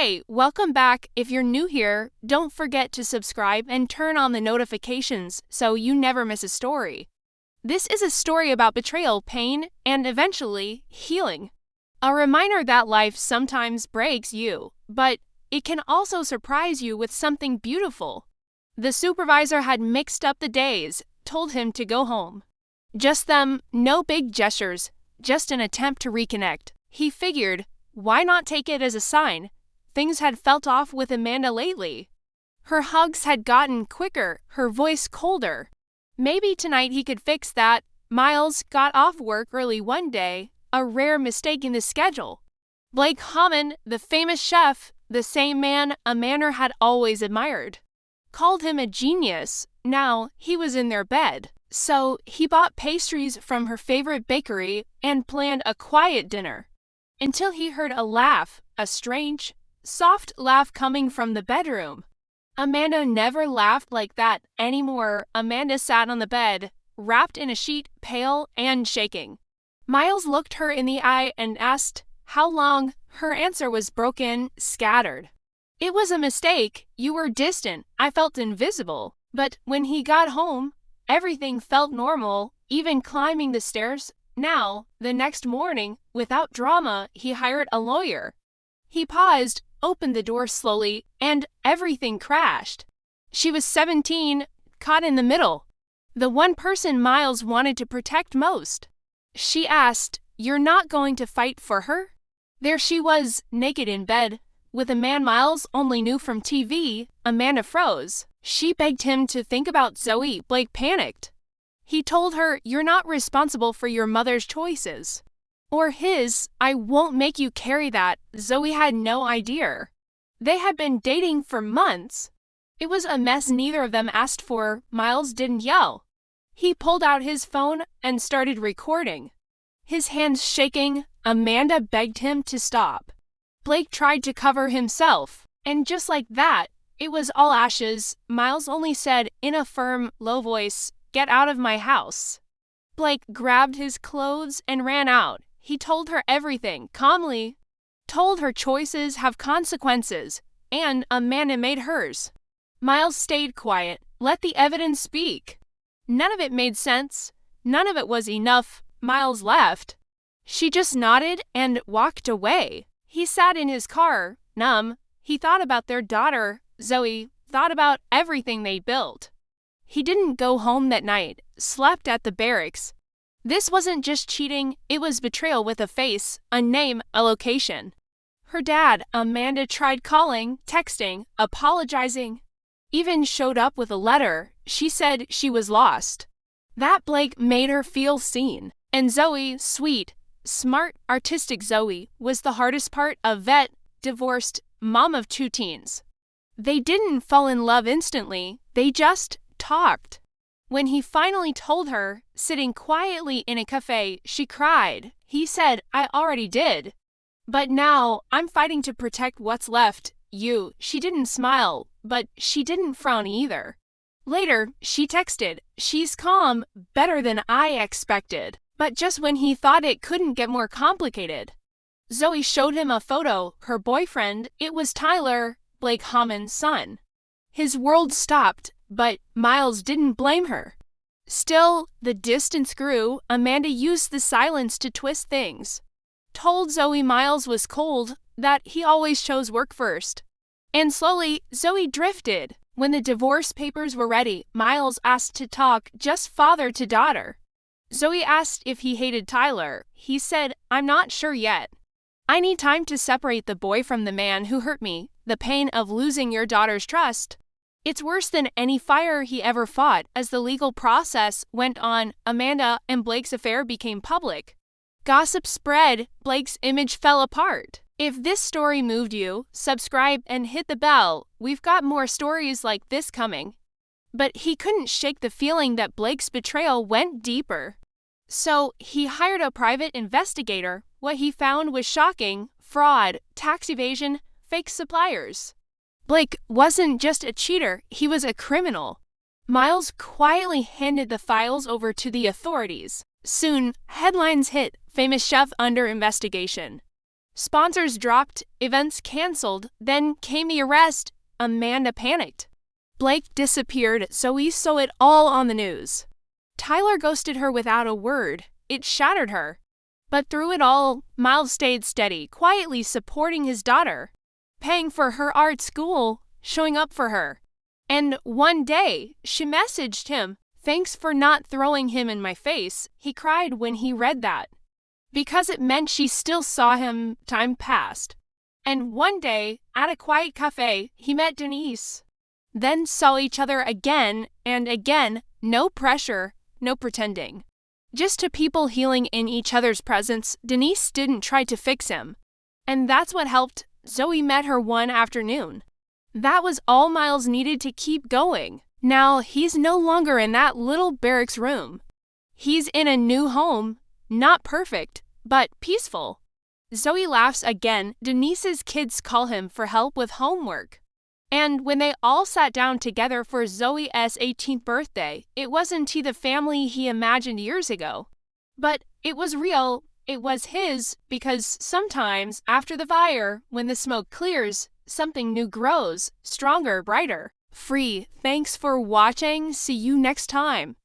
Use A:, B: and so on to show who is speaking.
A: Hey, welcome back. If you're new here, don't forget to subscribe and turn on the notifications so you never miss a story. This is a story about betrayal, pain, and eventually healing. A reminder that life sometimes breaks you, but it can also surprise you with something beautiful. The supervisor had mixed up the days, told him to go home. Just them, no big gestures, just an attempt to reconnect. He figured, why not take it as a sign? Things had felt off with Amanda lately. Her hugs had gotten quicker, her voice colder. Maybe tonight he could fix that. Miles got off work early one day, a rare mistake in the schedule. Blake Hammond, the famous chef, the same man Amanda had always admired, called him a genius. Now he was in their bed. So he bought pastries from her favorite bakery and planned a quiet dinner. Until he heard a laugh, a strange, soft laugh coming from the bedroom. Amanda never laughed like that anymore. Amanda sat on the bed, wrapped in a sheet, pale and shaking. Miles looked her in the eye and asked, "How long?" Her answer was broken, scattered. "It was a mistake. You were distant. I felt invisible." But when he got home, everything felt normal, even climbing the stairs. Now, the next morning, without drama, he hired a lawyer. He paused, opened the door slowly, and everything crashed. She was 17, caught in the middle. The one person Miles wanted to protect most. She asked, "You're not going to fight for her?" There she was, naked in bed, with a man Miles only knew from TV. Amanda froze. She begged him to think about Zoe. Blake panicked. He told her, "You're not responsible for your mother's choices." Or his. "I won't make you carry that." Zoe had no idea. They had been dating for months. It was a mess neither of them asked for. Miles didn't yell. He pulled out his phone and started recording. His hands shaking, Amanda begged him to stop. Blake tried to cover himself, and just like that, it was all ashes. Miles only said, in a firm, low voice, "Get out of my house." Blake grabbed his clothes and ran out. He told her everything, calmly. Told her choices have consequences, and Amanda made hers. Miles stayed quiet, let the evidence speak. None of it made sense. None of it was enough. Miles left. She just nodded and walked away. He sat in his car, numb. He thought about their daughter, Zoe, thought about everything they built. He didn't go home that night, slept at the barracks. This wasn't just cheating, it was betrayal with a face, a name, a location. Her dad, Amanda, tried calling, texting, apologizing. Even showed up with a letter. She said she was lost. That Blake made her feel seen. And Zoe, sweet, smart, artistic Zoe, was the hardest part. A vet, divorced, mom of 2 teens. They didn't fall in love instantly, they just talked. When he finally told her, sitting quietly in a cafe, she cried. He said, "I already did. But now, I'm fighting to protect what's left, you." She didn't smile, but she didn't frown either. Later, she texted, "She's calm, better than I expected." But just when he thought it couldn't get more complicated, Zoe showed him a photo, her boyfriend. It was Tyler, Blake Hammond's son. His world stopped, but Miles didn't blame her. Still, the distance grew. Amanda used the silence to twist things. Told Zoe Miles was cold, that he always chose work first. And slowly, Zoe drifted. When the divorce papers were ready, Miles asked to talk, just father to daughter. Zoe asked if he hated Tyler. He said, "I'm not sure yet. I need time to separate the boy from the man who hurt me. The pain of losing your daughter's trust. It's worse than any fire he ever fought." As the legal process went on, Amanda and Blake's affair became public. Gossip spread. Blake's image fell apart. If this story moved you, subscribe and hit the bell. We've got more stories like this coming. But he couldn't shake the feeling that Blake's betrayal went deeper. So he hired a private investigator. What he found was shocking: fraud, tax evasion, fake suppliers. Blake wasn't just a cheater, he was a criminal. Miles quietly handed the files over to the authorities. Soon, headlines hit: famous chef under investigation. Sponsors dropped, events canceled, then came the arrest. Amanda panicked. Blake disappeared, Zoe saw it all on the news. Tyler ghosted her without a word. It shattered her. But through it all, Miles stayed steady, quietly supporting his daughter, paying for her art school, showing up for her. And one day, she messaged him, "Thanks for not throwing him in my face." He cried when he read that, because it meant she still saw him. Time passed. And one day, at a quiet cafe, he met Denise. Then saw each other again and again. No pressure, no pretending. Just two people healing in each other's presence. Denise didn't try to fix him. And that's what helped. Zoe met her one afternoon. That was all Miles needed to keep going. Now he's no longer in that little barracks room. He's in a new home. Not perfect, but peaceful. Zoe laughs again. Denise's kids call him for help with homework. And when they all sat down together for Zoe's 18th birthday, it wasn't the family he imagined years ago. But it was real. It was his, because sometimes after the fire, when the smoke clears, something new grows, stronger, brighter, free. Thanks for watching. See you next time.